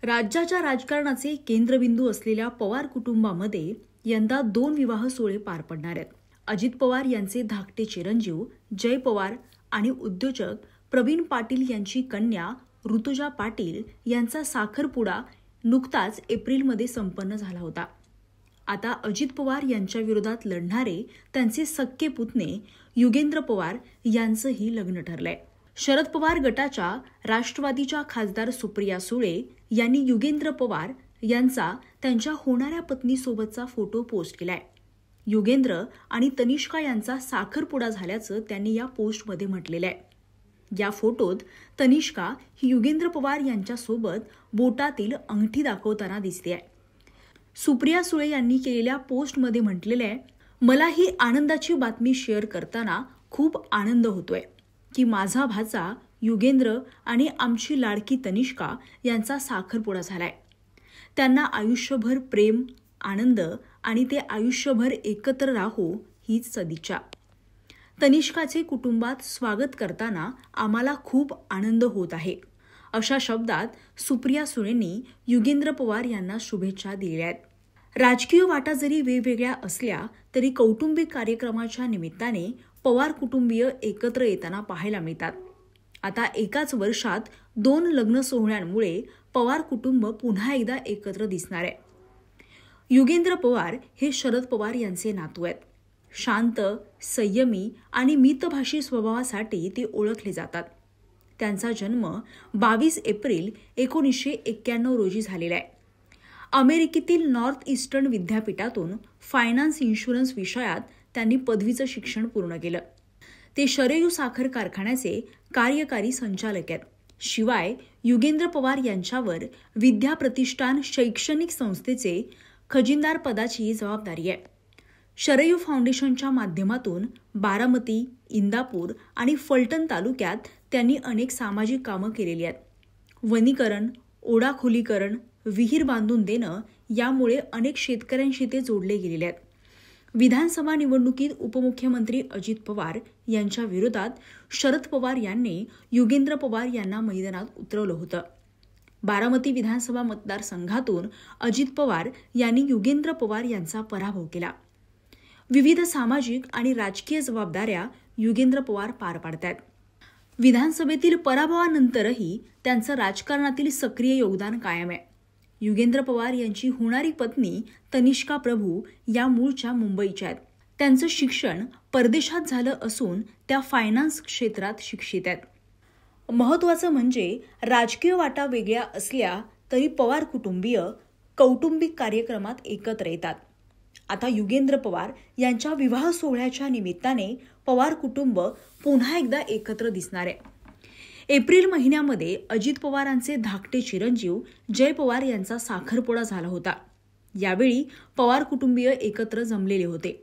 राज्याच्या राजकारणाचे केंद्रबिंदू असलेल्या पवार कुटुंबामध्ये यंदा 2 विवाह सोहळे पार पडणार आहेत. अजित पवार यांचे धाकटे चिरंजीव जय पवार आणि उद्योजक प्रवीण पाटील यांची कन्या ऋतुजा पाटील यांचा साखरपुडा नुकताच एप्रिलमध्ये संपन्न झाला होता. आता अजित पवार यांच्या विरोधात लढणारे त्यांचे सख्खे पुतणे युगेंद्र पवार यांचंही लग्न ठरलंय. शरद पवार गटाच्या राष्ट्रवादीच्या खासदार सुप्रिया सुळे यांनी युगेंद्र पवार यांचा त्यांच्या होणाऱ्या पत्नीसोबतचा फोटो पोस्ट केलाय. युगेंद्र आणि तनिष्का यांचा साखरपुडा झाल्याचं त्यांनी या पोस्टमध्ये म्हटलेलं आहे. या फोटोत तनिष्का ही युगेंद्र पवार यांच्यासोबत बोटातील अंगठी दाखवताना दिसतेय. सुप्रिया सुळे यांनी केलेल्या पोस्टमध्ये म्हटलेलं आहे, मला ही आनंदाची बातमी शेअर करताना खूप आनंद होतोय की माझा भाचा युगेंद्र आणि आमची लाडकी तनिष्का यांचा साखरपुडा झालाय. त्यांना आयुष्यभर प्रेम, आनंद आणि ते आयुष्यभर एकत्र राहो हीच सदिच्छा. तनिष्काचे कुटुंबात स्वागत करताना आम्हाला खूप आनंद होत आहे, अशा शब्दात सुप्रिया सुळेंनी युगेंद्र पवार यांना शुभेच्छा दिल्या आहेत. राजकीय वाटा जरी वेगवेगळ्या असल्या तरी कौटुंबिक कार्यक्रमाच्या निमित्ताने पवार कुटुंबीय एकत्र येताना पाहायला मिळतात. आता एकाच वर्षात 2 लग्न सोहळ्यांमुळे पवार कुटुंब पुन्हा एकदा एकत्र दिसणार आहे. युगेंद्र पवार हे शरद पवार यांचे नातू आहेत. शांत, संयमी आणि मितभाषी स्वभावासाठी ते ओळखले जातात. त्यांचा जन्म 22 एप्रिल 1991 रोजी झालेला आहे. अमेरिकेतील नॉर्थ ईस्टर्न विद्यापीठातून फायनान्स इन्शुरन्स विषयात त्यांनी पदवीचं शिक्षण पूर्ण केलं. ते शरयू साखर कारखान्याचे कार्यकारी संचालक आहेत. शिवाय युगेंद्र पवार यांच्यावर विद्या प्रतिष्ठान शैक्षणिक संस्थेचे खजिनदार पदाची जबाबदारी आहे. शरयू फाउंडेशनच्या माध्यमातून बारामती, इंदापूर आणि फलटण तालुक्यात त्यांनी अनेक सामाजिक कामं केलेली आहेत. वनीकरण, ओढा खोलीकरण, विहीर बांधून देणं यामुळे अनेक शेतकऱ्यांशी ते जोडले गेलेले आहेत. विधानसभा निवडणुकीत उपमुख्यमंत्री अजित पवार यांच्या विरोधात शरद पवार यांनी युगेंद्र पवार यांना मैदानात उतरवलं होतं. बारामती विधानसभा मतदारसंघातून अजित पवार यांनी युगेंद्र पवार यांचा पराभव केला. विविध सामाजिक आणि राजकीय जबाबदाऱ्या युगेंद्र पवार पार पाडतात. विधानसभेतील पराभवानंतरही त्यांचं राजकारणातील सक्रिय योगदान कायम आहे. युगेंद्र पवार यांची होणारी पत्नी तनिष्का प्रभू या मूळच्या मुंबईच्या आहेत. त्यांचं शिक्षण परदेशात झालं असून त्या फायनान्स क्षेत्रात शिक्षित आहेत. महत्त्वाचं म्हणजे राजकीय वाटा वेगळ्या असल्या तरी पवार कुटुंबीय कौटुंबिक कार्यक्रमात एकत्र येतात. आता युगेंद्र पवार यांच्या विवाह सोहळ्याच्या निमित्ताने पवार कुटुंब पुन्हा एकदा एकत्र दिसणार आहे. एप्रिल महिन्यामध्ये अजित पवारांचे धाकटे चिरंजीव जय पवार यांचा साखरपुडा झाला होता. यावेळी पवार कुटुंबीय एकत्र जमलेले होते.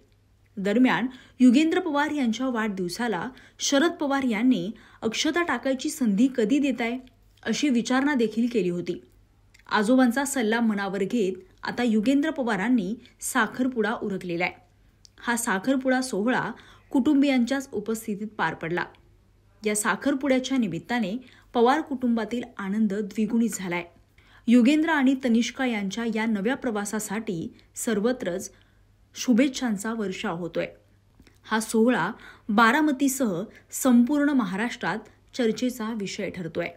दरम्यान युगेंद्र पवार यांच्या वाढदिवसाला शरद पवार यांनी अक्षता टाकायची संधी कधी देताय अशी विचारणा देखील केली होती. आजोबांचा सल्ला मनावर घेत आता युगेंद्र पवारांनी साखरपुडा उरकलेला आहे. हा साखरपुडा सोहळा कुटुंबियांच्याच उपस्थितीत पार पडला. या साखरपुड्याच्या निमित्ताने पवार कुटुंबातील आनंद द्विगुणित झालाय. युगेंद्र आणि तनिष्का यांच्या या नव्या प्रवासासाठी सर्वत्रच शुभेच्छांचा वर्षाव होतोय. हा सोहळा बारामतीसह संपूर्ण महाराष्ट्रात चर्चेचा विषय ठरतोय.